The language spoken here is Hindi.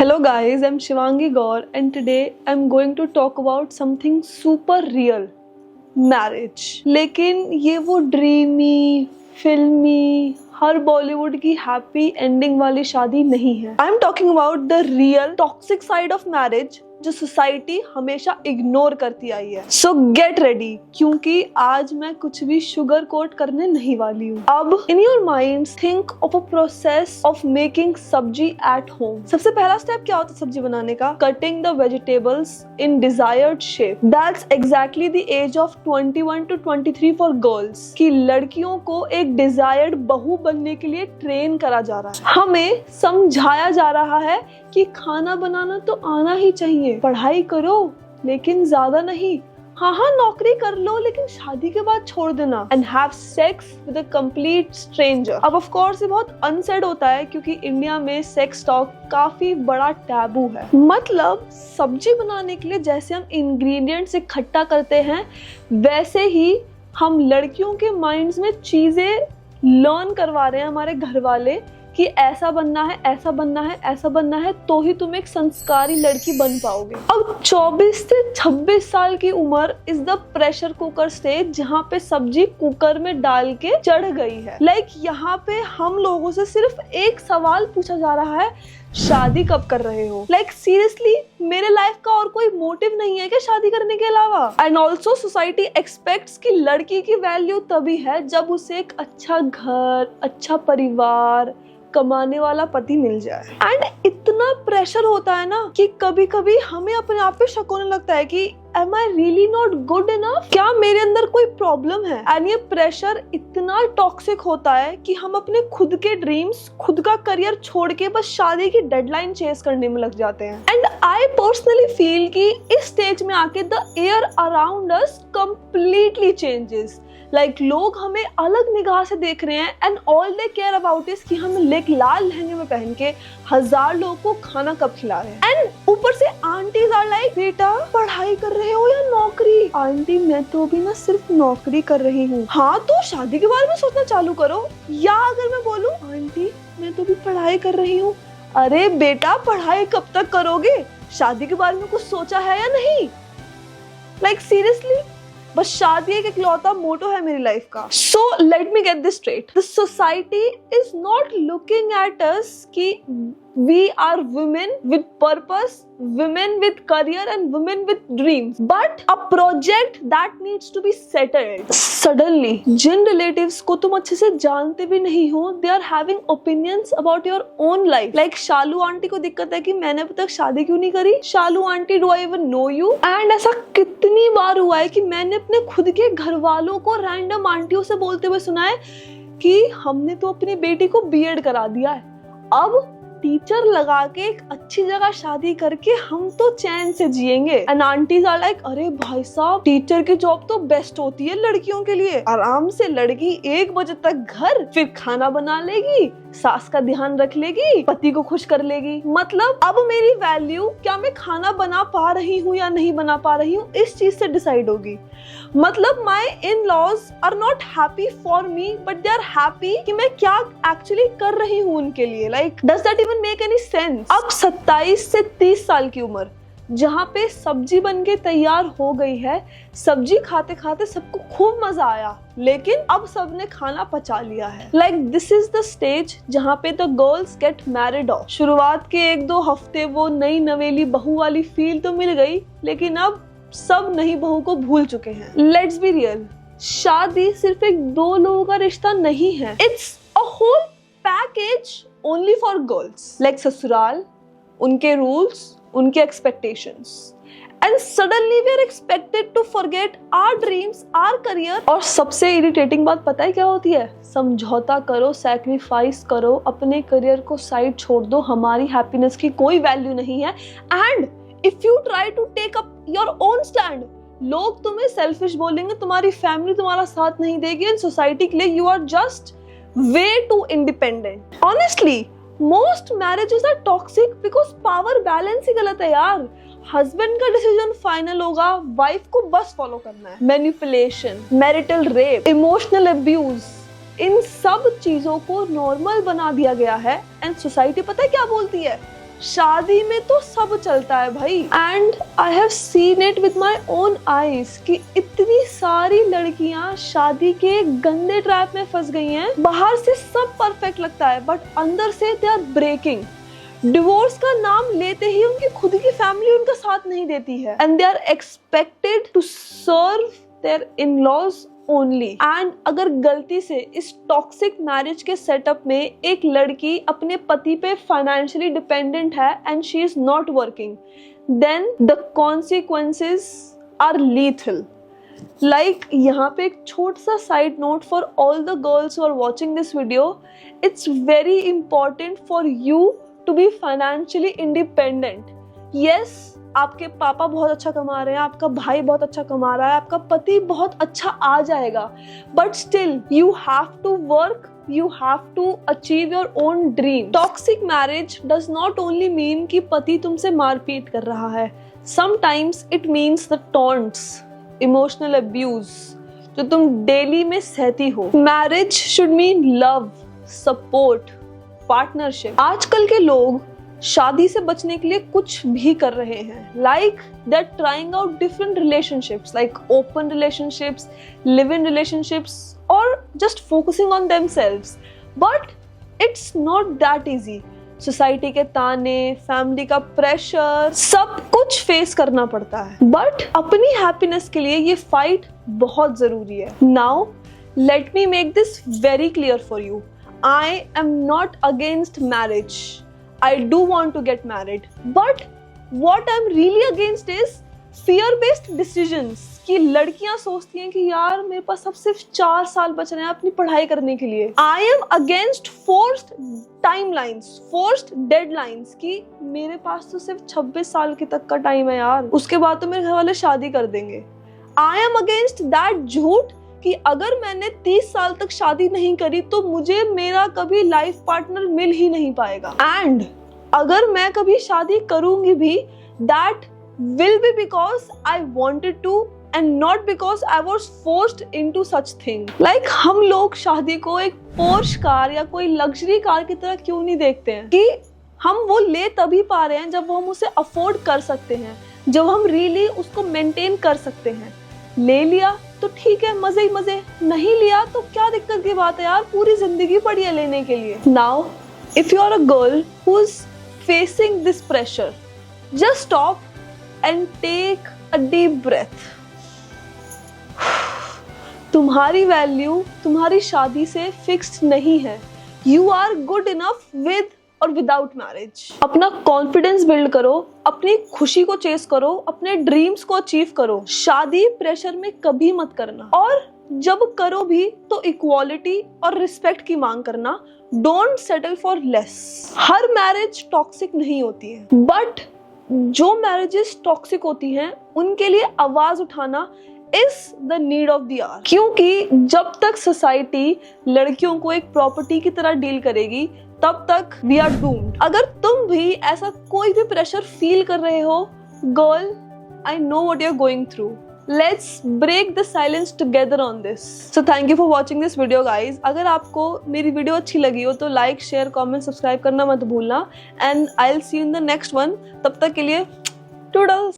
Hello guys, I'm Shivangi Gaur and today I'm going to talk about something super real, marriage. लेकिन ये वो ड्रीमी, फिल्मी, हर बॉलीवुड की हैप्पी एंडिंग वाली शादी नहीं है. I am talking about the real toxic side of marriage जो सोसाइटी हमेशा इग्नोर करती आई है. सो गेट रेडी, क्योंकि आज मैं कुछ भी शुगर कोट करने नहीं वाली हूँ. अब in your mind think of a process of making sabzi at home. सबसे पहला स्टेप क्या होता है सब्जी बनाने का? Cutting the vegetables in desired shape. That's exactly the age of 21 to 23 for girls. कि लड़कियों को एक डिजायर्ड बहू बनने के लिए ट्रेन करा जा रहा है. हमें समझाया जा रहा है कि खाना बनाना तो आना ही चाहिए, पढ़ाई करो लेकिन ज्यादा नहीं. हाँ नौकरी कर लो लेकिन शादी के बाद छोड़ देना. And have sex with a complete stranger. अब ऑफ कोर्स ये बहुत अनसेड होता है क्योंकि इंडिया में सेक्स टॉक काफी बड़ा टैबू है. मतलब सब्जी बनाने के लिए जैसे हम इंग्रेडिएंट्स इकट्ठा करते हैं वैसे ही हम लड़कियों के माइंड्स में चीजें लर्न करवा रहे हैं हमारे घर वाले कि ऐसा बनना है, ऐसा बनना है, ऐसा बनना है, तो ही तुम एक संस्कारी लड़की बन पाओगे. अब 24 से 26 साल की उम्र is the pressure cooker stage जहाँ पे सब्जी कुकर में डाल के चढ़ गई है. यहाँ पे हम लोगों से सिर्फ एक सवाल पूछा जा रहा है, शादी कब कर रहे हो? सीरियसली मेरे लाइफ का और कोई मोटिव नहीं है क्या शादी करने के अलावा? एंड ऑल्सो सोसाइटी एक्सपेक्ट्स कि लड़की की वैल्यू तभी है जब उसे एक अच्छा घर, अच्छा परिवार, कमाने वाला पति मिल जाए. एंड इतना प्रेशर होता है ना कि कभी कभी हमें अपने आप पे शक होने लगता है कि am I really not good enough? क्या मेरे अंदर कोई प्रॉब्लम है? एंड ये प्रेशर इतना टॉक्सिक होता है कि हम अपने खुद के ड्रीम्स, खुद का करियर छोड़ के बस शादी की डेडलाइन चेस करने में लग जाते हैं. एंड आई पर्सनली फील कि इस स्टेज में आके the air around us completely changes. लोग हमें अलग निगाह से देख रहे हैं and all they care about is कि हम लाल लहंगे में पहन के 1000 लोगों को खाना कब खिला रहे हैं. एंड ऊपर से आंटीज आर लाइक, बेटा पढ़ाई कर रहे हो या नौकरी? आंटी मैं तो अभी ना सिर्फ नौकरी कर रही हूँ. हाँ तो शादी के बारे में सोचना चालू करो. या अगर मैं बोलूँ आंटी मैं तो अभी पढ़ाई कर रही हूँ, अरे बेटा पढ़ाई कब तक करोगे? शादी के बारे में कुछ सोचा है या नहीं? सीरियसली बस शादी एक इकलौता मोटो है मेरी लाइफ का. So let me get this straight, the society is not looking at us कि we are women with purpose, women with career and women with dreams, but a project that needs to be settled. Suddenly Jin relatives को तुम अच्छे से जानते भी नहीं हो, they are having opinions about your own life. Shalu aunty को दिक्कत है कि मैंने अब तक शादी क्यों नहीं करी. शालू aunty do I even know you? And ऐसा कितनी बार हुआ है कि मैंने अपने खुद के घर वालों को रैंडम आंटियों से बोलते हुए सुना है कि हमने तो अपनी बेटी को बीएड करा दिया है, अब टीचर लगा के एक अच्छी जगह शादी करके हम तो चैन से जिएंगे. एंड आंटीज आर लाइक, अरे भाई साहब टीचर की जॉब तो बेस्ट होती है लड़कियों के लिए. आराम से लड़की 1 बजे तक घर, फिर खाना बना लेगी, सास का ध्यान रख लेगी, पति को खुश कर लेगी. मतलब अब मेरी वैल्यू क्या मैं खाना बना पा रही हूँ या नहीं बना पा रही हूँ इस चीज से डिसाइड होगी. मतलब my in laws are not happy for me but they are happy कि मैं क्या एक्चुअली कर रही हूँ उनके लिए. Does that even make any sense? अब 27 से 30 साल की उम्र जहाँ पे सब्जी बन के तैयार हो गई है, सब्जी खाते खाते सबको खूब मजा आया लेकिन अब सबने खाना पचा लिया है. दिस इज द स्टेज जहाँ पे the girls get married of. शुरुआत के 1-2 हफ्ते वो नई नवेली बहू वाली फील तो मिल गई लेकिन अब सब नई बहू को भूल चुके हैं. लेट्स बी रियल, शादी सिर्फ एक 2 लोगों का रिश्ता नहीं है. It's a whole package only for girls. ससुराल, उनके रूल्स, उनके expectations. And suddenly we are expected to forget our dreams, our career. और सबसे इरिटेटिंग बात पता है क्या होती है? समझौता करो, सैक्रिफाइस करो, अपने करियर को साइड छोड़ दो, हमारी हैप्पीनेस की कोई वैल्यू नहीं है. And if you try to take up your own stand, लोग तुम्हें सेल्फिश बोलेंगे, तुम्हारी फैमिली तुम्हारा साथ नहीं देगी एंड सोसाइटी के लिए you are just way too independent. Honestly most marriages are toxic because power balance ही गलत है यार. हस्बैंड का डिसीजन फाइनल होगा, वाइफ को बस फॉलो करना है. Manipulation, marital rape, emotional abuse, इन सब चीजों को नॉर्मल बना दिया गया है एंड सोसाइटी पता है क्या बोलती है? शादी में तो सब चलता है भाई, and I have seen it with my own eyes कि इतनी सारी लड़कियां शादी के गंदे ट्रैप में फंस गई हैं। बाहर से सब परफेक्ट लगता है बट अंदर से दे आर ब्रेकिंग। डिवोर्स का नाम लेते ही उनकी खुद की फैमिली उनका साथ नहीं देती है, and they are expected to serve their in-laws only. And अगर गलती से इस टॉक्सिक मैरिज के सेटअप में एक लड़की अपने पति पे फाइनेंशियली डिपेंडेंट है and she is not working, then the consequences are lethal. Like यहाँ पे एक छोटा सा side note for all the girls who are watching this video, it's very important for you to be financially independent. Yes, आपके पापा बहुत अच्छा कमा रहे हैं, आपका भाई बहुत अच्छा कमा रहा है, आपका पति बहुत अच्छा आ जाएगा, but still you have to work, you have to achieve your own dream. Toxic marriage does not only mean कि पति तुमसे मारपीट कर रहा है. Sometimes it means the taunts, emotional abuse जो तुम डेली में सहती हो. Marriage should mean love, support, partnership. आजकल के लोग शादी से बचने के लिए कुछ भी कर रहे हैं. Like they're trying out different relationships, like open relationships, live-in relationships, or just focusing on themselves. But it's not that easy. Society के ताने, फैमिली का प्रेशर, सब कुछ फेस करना पड़ता है. बट अपनी हैप्पीनेस के लिए ये फाइट बहुत जरूरी है. Now let me make this very clear for you. I am not against marriage. I do want to get married, but what I'm really against is fear-based decisions. कि लड़कियां सोचती हैं कि यार मेरे पास अब सिर्फ 4 साल बच रहे हैं अपनी पढ़ाई करने के लिए. I am against forced timelines, forced deadlines. कि मेरे पास तो सिर्फ 26 साल के तक का टाइम है यार, उसके बाद तो मेरे घर वाले शादी कर देंगे. I am against that झूठ कि अगर मैंने 30 साल तक शादी नहीं करी तो मुझे मेरा कभी लाइफ पार्टनर मिल ही नहीं पाएगा. एंड अगर मैं कभी शादी करूंगी भी, that will be because I wanted to and not because I was forced into such thing. Like हम लोग शादी को एक पोर्श कार या कोई लग्जरी कार की तरह क्यों नहीं देखते हैं कि हम वो ले तभी पा रहे हैं जब हम उसे अफोर्ड कर सकते हैं, जब हम रियली उसको मेंटेन कर सकते हैं. ले लिया तो ठीक है, मजे ही मजे. नहीं लिया तो क्या दिक्कत की बात है यार, पूरी जिंदगी पड़ी है लेने के लिए. Now if you are a girl who is facing this pressure, just stop and take a deep breath. तुम्हारी वैल्यू तुम्हारी शादी से फिक्स्ड नहीं है. You are good enough with और विदाउट मैरिज. अपना कॉन्फिडेंस बिल्ड करो, अपनी खुशी को चेस करो, अपने ड्रीम्स को अचीव करो. शादी प्रेशर में कभी मत करना, और जब करो भी तो इक्वालिटी और रिस्पेक्ट की मांग करना. Don't settle for less. Her marriage toxic नहीं होती है, बट जो मैरिजेस टॉक्सिक होती हैं उनके लिए आवाज उठाना is the need of the hour. क्योंकि जब तक सोसाइटी लड़कियों को एक प्रॉपर्टी की तरह डील करेगी तब तक वी आर डूम्ड. अगर तुम भी ऐसा कोई भी प्रेशर फील कर रहे हो, girl, I know what you are going through. Let's break the silence together on this. So thank you for watching this video guys. अगर आपको मेरी वीडियो अच्छी लगी हो तो लाइक, शेयर, कॉमेंट, सब्सक्राइब करना मत भूलना. And I will see you in the next one. तब तक के लिए टूडल्स.